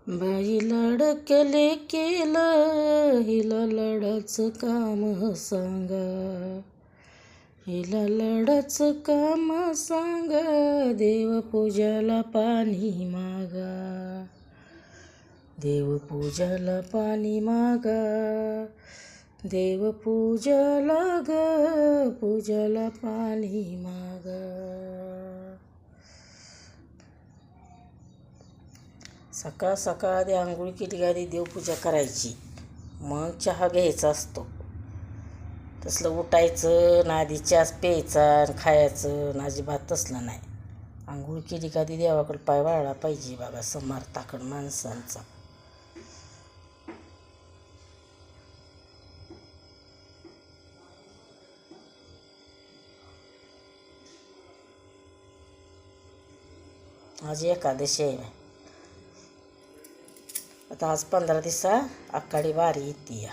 बाईला अडकले केलं, हिला लढाचं काम सांगा. हिला लढाचं काम सांगा, देवपूजाला पाणी मागा. देवपूजाला पाणी मागा. देवपूजाला पूजाला पाणी मागा. सकाळ सकाळ आधी आंघोळ केली का आधी देवपूजा करायची, मग चहा घ्यायचा असतो. तसलं उठायचं ना आधी चहाच प्यायचा आणि खायचं ना, अजिबात तसलं नाही. आंघोळ केली का आधी देवाकडे पाय वाळला पाहिजे बाबा, समर्थाकड माणसांचा. आज एकादशी आहे. आता आज 15 दिवसा आकाडी वारी येते या.